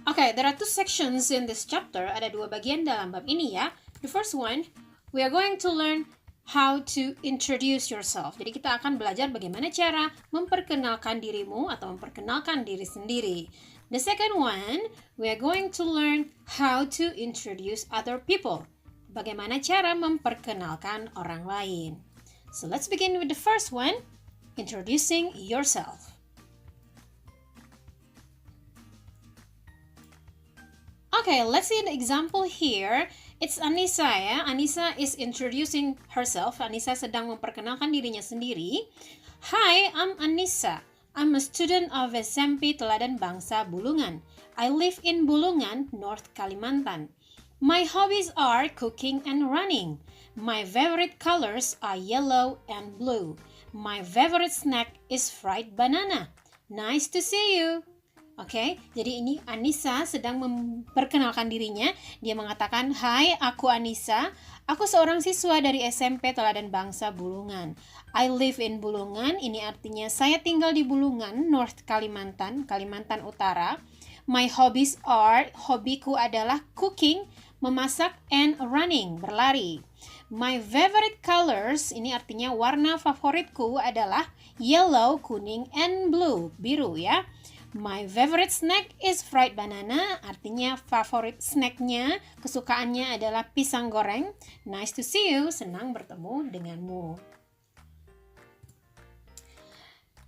Okay, there are two sections in this chapter. Ada dua bagian dalam bab ini ya. The first one, we are going to learn how to introduce yourself. Jadi kita akan belajar bagaimana cara memperkenalkan dirimu atau memperkenalkan diri sendiri. The second one, we are going to learn how to introduce other people. Bagaimana cara memperkenalkan orang lain. So let's begin with the first one, introducing yourself. Okay, let's see the example here. It's Anissa ya. Anissa is introducing herself. Anissa sedang memperkenalkan dirinya sendiri. Hi, I'm Anissa. I'm a student of SMP Teladan Bangsa Bulungan. I live in Bulungan, North Kalimantan. My hobbies are cooking and running. My favorite colors are yellow and blue. My favorite snack is fried banana. Nice to see you. Oke, jadi ini Anissa sedang memperkenalkan dirinya. Dia mengatakan, "Hai, aku Anissa. Aku seorang siswa dari SMP Teladan Bangsa Bulungan. I live in Bulungan." Ini artinya saya tinggal di Bulungan, North Kalimantan, Kalimantan Utara. My hobbies are, hobiku adalah cooking, memasak, and running, berlari. My favorite colors, ini artinya warna favoritku adalah yellow, kuning, and blue, biru ya. My favorite snack is fried banana, artinya favorit snacknya, kesukaannya adalah pisang goreng. Nice to see you, senang bertemu denganmu.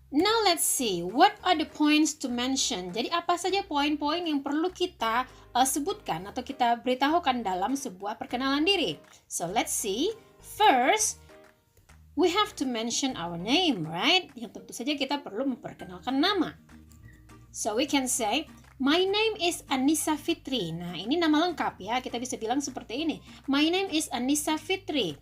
Now let's see, what are the points to mention? Jadi apa saja poin-poin yang perlu kita sebutkan atau kita beritahukan dalam sebuah perkenalan diri? So let's see, first, we have to mention our name, right? Yang tentu saja kita perlu memperkenalkan nama. So we can say, my name is Anissa Fitri. Nah, ini nama lengkap ya. Kita bisa bilang seperti ini. My name is Anissa Fitri.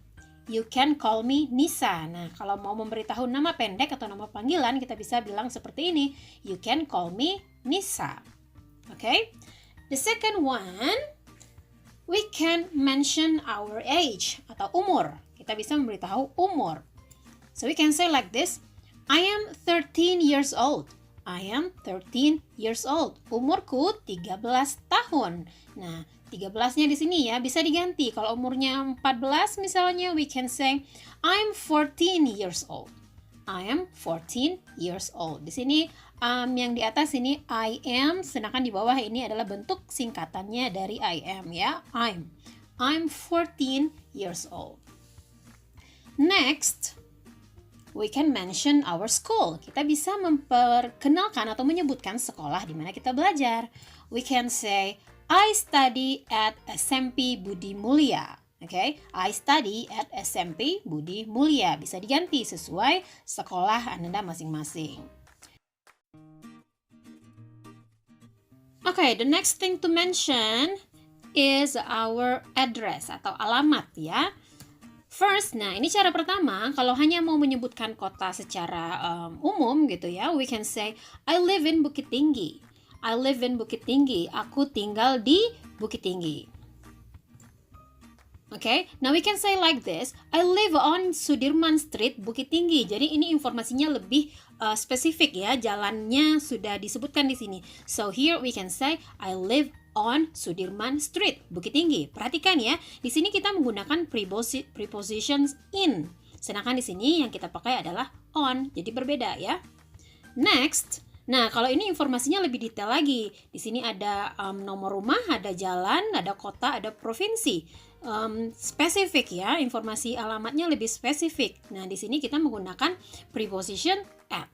You can call me Nisa. Nah, kalau mau memberitahu nama pendek atau nama panggilan, kita bisa bilang seperti ini. You can call me Nisa. Okay? The second one, we can mention our age atau umur. Kita bisa memberitahu umur. So we can say like this, I am 13 years old. I am 13 years old. Umurku 13 tahun. Nah, 13-nya di sini ya bisa diganti. Kalau umurnya 14 misalnya, we can say I'm 14 years old. I am 14 years old. Di sini yang di atas ini I am, sedangkan di bawah ini adalah bentuk singkatannya dari I am ya. I'm 14 years old. Next, we can mention our school. Kita bisa memperkenalkan atau menyebutkan sekolah di mana kita belajar. We can say, I study at SMP Budi Mulia. Okay? I study at SMP Budi Mulia. Bisa diganti sesuai sekolah Anda masing-masing. Okay, the next thing to mention is our address atau alamat ya. First, nah ini cara pertama, kalau hanya mau menyebutkan kota secara umum gitu ya, we can say, I live in Bukit Tinggi. I live in Bukit Tinggi. Aku tinggal di Bukit Tinggi. Okay, now we can say like this, I live on Sudirman Street, Bukit Tinggi. Jadi ini informasinya lebih spesifik ya, jalannya sudah disebutkan di sini. So here we can say, I live on Sudirman Street, Bukit Tinggi. Perhatikan ya, di sini kita menggunakan prepositions in. Sedangkan di sini yang kita pakai adalah on, jadi berbeda ya. Next, nah kalau ini informasinya lebih detail lagi. Di sini ada nomor rumah, ada jalan, ada kota, ada provinsi. Spesifik ya, informasi alamatnya lebih spesifik. Nah di sini kita menggunakan preposition at.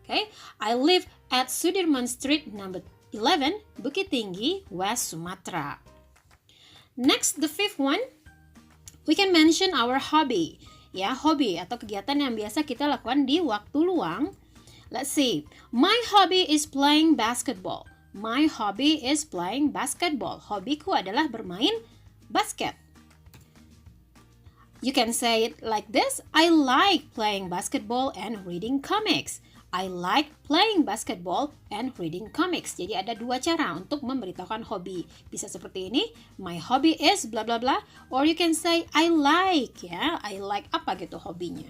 Okay, I live at Sudirman Street number 11, Bukit Tinggi, West Sumatra. Next, the fifth one, we can mention our hobby. Ya, hobi atau kegiatan yang biasa kita lakukan di waktu luang. Let's see. My hobby is playing basketball. My hobby is playing basketball. Hobiku adalah bermain basket. You can say it like this. I like playing basketball and reading comics. I like playing basketball and reading comics. Jadi ada dua cara untuk memberitahukan hobi. Bisa seperti ini, my hobby is bla bla bla, or you can say I like ya, I like apa gitu hobinya.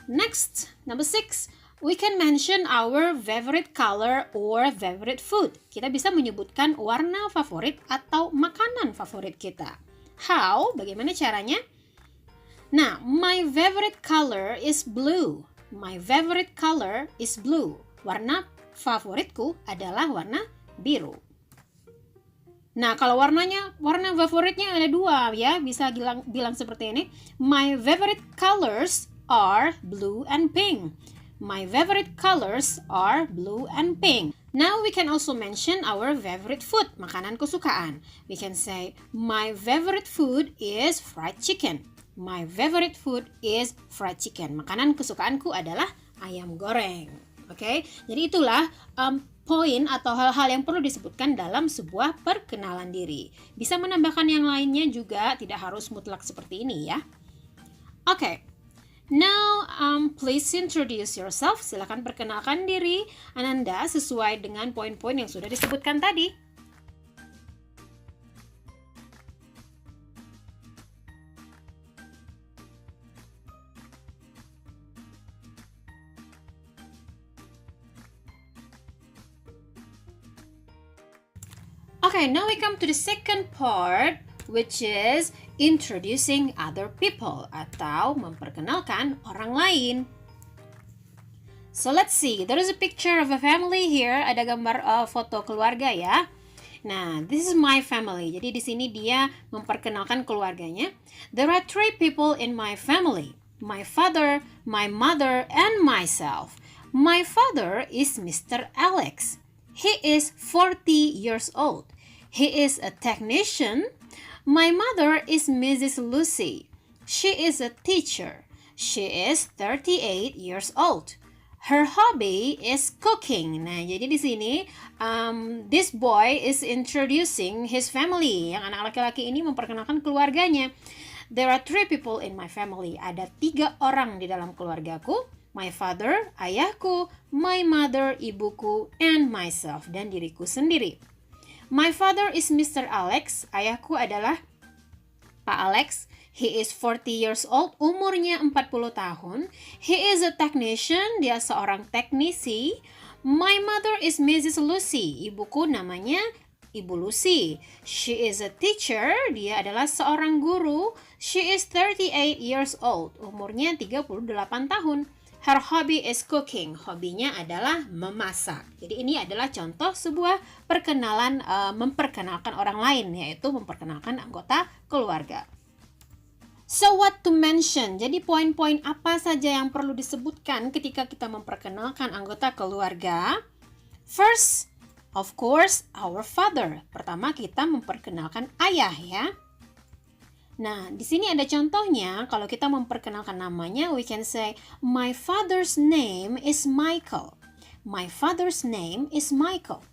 Next, number 6. We can mention our favorite color or favorite food. Kita bisa menyebutkan warna favorit atau makanan favorit kita. How? Bagaimana caranya? Nah, my favorite color is blue. My favorite color is blue. Warna favoritku adalah warna biru. Nah, kalau warna favoritnya ada dua ya, bisa bilang seperti ini. My favorite colors are blue and pink. My favorite colors are blue and pink. Now we can also mention our favorite food, makanan kesukaan. We can say, my favorite food is fried chicken. My favorite food is fried chicken. Makanan kesukaanku adalah ayam goreng. Oke, jadi itulah poin atau hal-hal yang perlu disebutkan dalam sebuah perkenalan diri. Bisa menambahkan yang lainnya juga, tidak harus mutlak seperti ini ya. Oke. Now, please introduce yourself. Silakan perkenalkan diri Ananda sesuai dengan poin-poin yang sudah disebutkan tadi. Okay, now we come to the second part, which is introducing other people atau memperkenalkan orang lain. So let's see, there is a picture of a family here. Ada gambar foto keluarga ya. Nah, this is my family. Jadi di sini dia memperkenalkan keluarganya. There are 3 people in my family. My father, my mother, and myself. My father is Mr. Alex. He is 40 years old. He is a technician. My mother is Mrs. Lucy. She is a teacher. She is 38 years old. Her hobby is cooking. Nah, jadi di sini this boy is introducing his family. Yang anak laki-laki ini memperkenalkan keluarganya. There are 3 people in my family. Ada 3 orang di dalam keluargaku. My father, ayahku, my mother, ibuku, and myself, dan diriku sendiri. My father is Mr. Alex. Ayahku adalah Pak Alex. He is 40 years old. Umurnya 40 tahun. He is a technician. Dia seorang teknisi. My mother is Mrs. Lucy. Ibuku namanya Ibu Lucy. She is a teacher. Dia adalah seorang guru. She is 38 years old. Umurnya 38 tahun. Her hobby is cooking. Hobinya adalah memasak. Jadi ini adalah contoh sebuah perkenalan, memperkenalkan orang lain, yaitu memperkenalkan anggota keluarga. So what to mention? Jadi poin-poin apa saja yang perlu disebutkan ketika kita memperkenalkan anggota keluarga? First, of course, our father. Pertama kita memperkenalkan ayah ya. Nah, di sini ada contohnya. Kalau kita memperkenalkan namanya, we can say, my father's name is Michael. My father's name is Michael.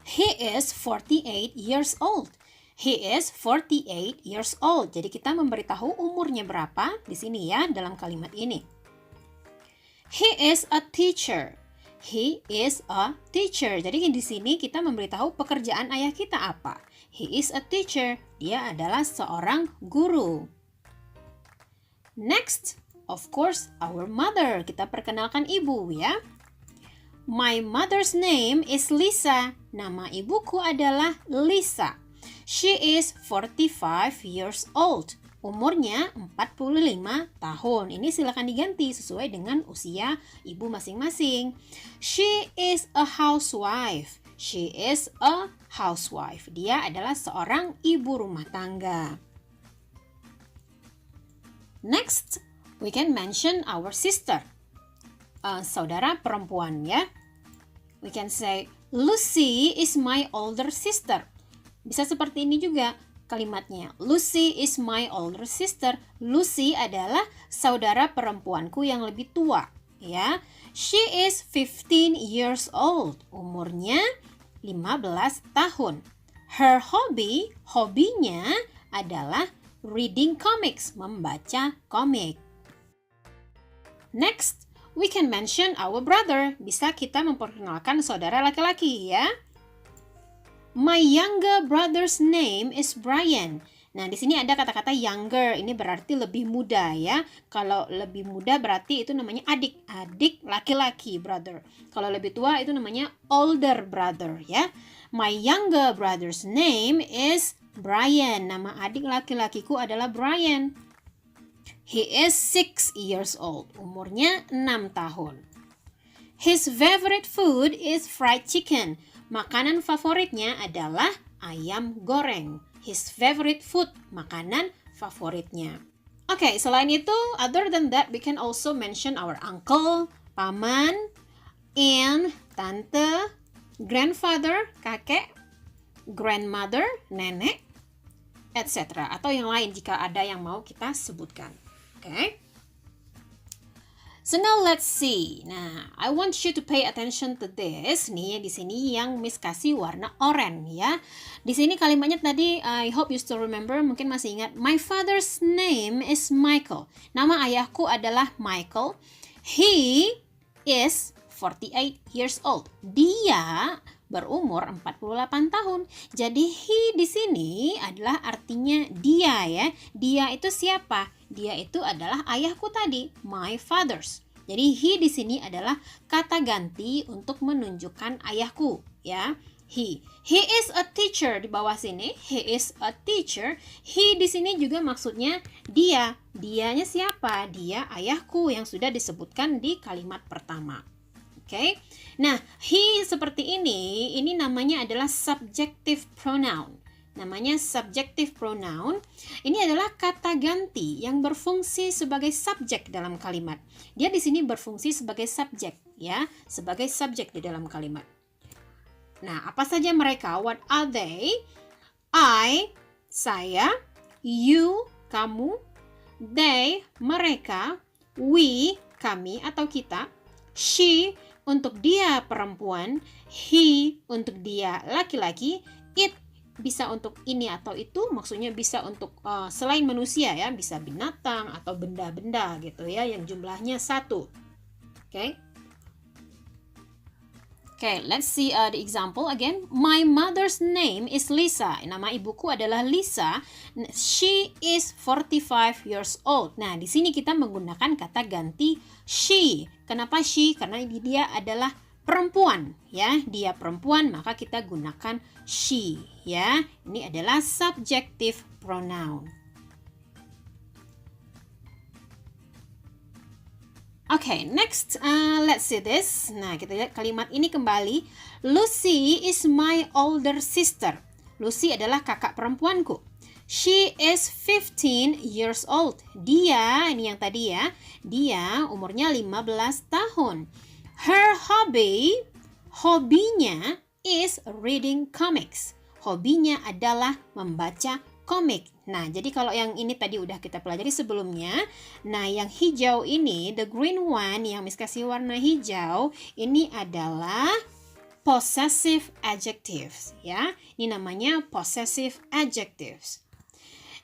He is 48 years old. He is 48 years old. Jadi kita memberitahu umurnya berapa di sini ya dalam kalimat ini. He is a teacher. He is a teacher. Jadi di sini kita memberitahu pekerjaan ayah kita apa. He is a teacher. Dia adalah seorang guru. Next, of course, our mother. Kita perkenalkan ibu ya. My mother's name is Lisa. Nama ibuku adalah Lisa. She is 45 years old. Umurnya 45 tahun. Ini silakan diganti sesuai dengan usia ibu masing-masing. She is a housewife. She is a housewife. Dia adalah seorang ibu rumah tangga. Next, we can mention our sister. Saudara perempuan ya. We can say, Lucy is my older sister. Bisa seperti ini juga kalimatnya. Lucy is my older sister. Lucy adalah saudara perempuanku yang lebih tua. Ya, she is 15 years old. Umurnya 15 tahun. Her hobby, hobinya adalah reading comics, membaca komik. Next, we can mention our brother. Bisa kita memperkenalkan saudara laki-laki ya. My younger brother's name is Brian. Nah, di sini ada kata-kata younger, ini berarti lebih muda ya. Kalau lebih muda berarti itu namanya adik, adik laki-laki, brother. Kalau lebih tua itu namanya older brother ya. My younger brother's name is Brian. Nama adik laki-lakiku adalah Brian. He is 6 years old. Umurnya 6 tahun. His favorite food is fried chicken. Makanan favoritnya adalah ayam goreng. His favorite food, makanan favoritnya. Oke, selain itu, other than that, we can also mention our uncle, paman, aunt, tante, grandfather, kakek, grandmother, nenek, etc. Atau yang lain jika ada yang mau kita sebutkan. Oke. So now let's see. Nah, I want you to pay attention to this. Nih, di sini yang Miss kasih warna oranye ya. Di sini kalimatnya tadi, I hope you still remember, mungkin masih ingat. My father's name is Michael. Nama ayahku adalah Michael. He is 48 years old. Dia berumur 48 tahun. Jadi he di sini adalah artinya dia ya. Dia itu siapa? Dia itu adalah ayahku tadi, my father's. Jadi he di sini adalah kata ganti untuk menunjukkan ayahku ya. He is a teacher di bawah sini. He is a teacher. He di sini juga maksudnya dia. Dianya siapa? Dia ayahku yang sudah disebutkan di kalimat pertama. Oke. Nah, he seperti ini namanya adalah subjective pronoun. Namanya subjective pronoun. Ini adalah kata ganti yang berfungsi sebagai subjek dalam kalimat. Dia di sini berfungsi sebagai subjek ya, sebagai subjek di dalam kalimat. Nah, apa saja mereka? What are they? I, saya, you, kamu, they, mereka, we, kami atau kita, she, untuk dia perempuan, he, untuk dia laki-laki, it, bisa untuk ini atau itu, maksudnya bisa untuk selain manusia ya, bisa binatang atau benda-benda gitu ya, yang jumlahnya 1. Oke. Okay, let's see the example again. My mother's name is Lisa. Nama ibuku adalah Lisa. She is 45 years old. Nah, di sini kita menggunakan kata ganti she. Kenapa she? Karena dia adalah perempuan, ya. Dia perempuan, maka kita gunakan she, ya. Ini adalah subjective pronoun. Okay, next, let's see this. Nah, kita lihat kalimat ini kembali. Lucy is my older sister. Lucy adalah kakak perempuanku. She is 15 years old. Dia, ini yang tadi ya, dia umurnya 15 tahun. Her hobby, hobinya is reading comics. Hobinya adalah membaca komik. Nah, jadi kalau yang ini tadi udah kita pelajari sebelumnya. Nah, yang hijau ini, the green one, yang Miss kasih warna hijau, ini adalah possessive adjectives, ya. Ini namanya possessive adjectives.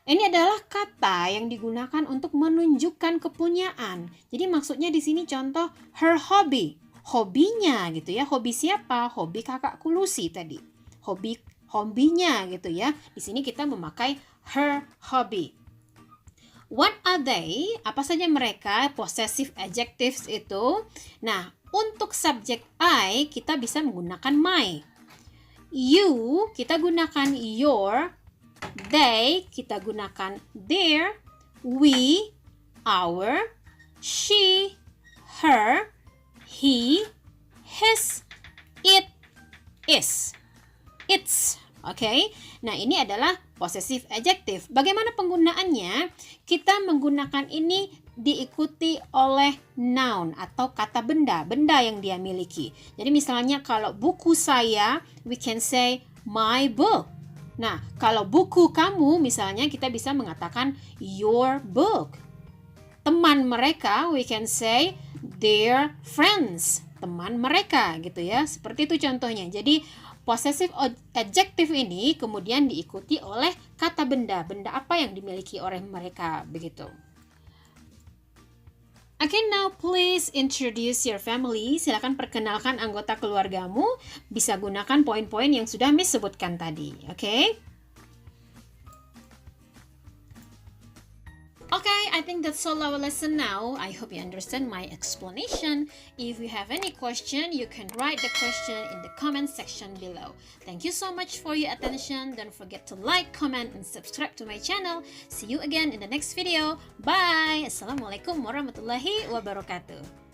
Ini adalah kata yang digunakan untuk menunjukkan kepunyaan. Jadi maksudnya di sini contoh her hobby, hobinya gitu ya. Hobi siapa? Hobi kakakku Lucy tadi. Hobinya gitu ya. Di sini kita memakai her hobby. What are they? Apa saja mereka? Possessive adjectives itu. Nah, untuk subjek I kita bisa menggunakan my. You kita gunakan your. They kita gunakan their. We, our. She, her. He, his. It, is. It's. Oke. Nah, ini adalah possessive adjective. Bagaimana penggunaannya? Kita menggunakan ini diikuti oleh noun atau kata benda yang dia miliki. Jadi misalnya kalau buku saya, we can say my book. Nah, kalau buku kamu misalnya kita bisa mengatakan your book. Teman mereka, we can say their friends. Teman mereka gitu ya. Seperti itu contohnya. Jadi possessive adjective ini kemudian diikuti oleh kata benda apa yang dimiliki oleh mereka begitu. Okay, now please introduce your family. Silakan perkenalkan anggota keluargamu. Bisa gunakan poin-poin yang sudah Miss sebutkan tadi. Okay? Okay, I think that's all our lesson now. I hope you understand my explanation. If you have any question, you can write the question in the comment section below. Thank you so much for your attention. Don't forget to like, comment, and subscribe to my channel. See you again in the next video. Bye. Assalamualaikum warahmatullahi wabarakatuh.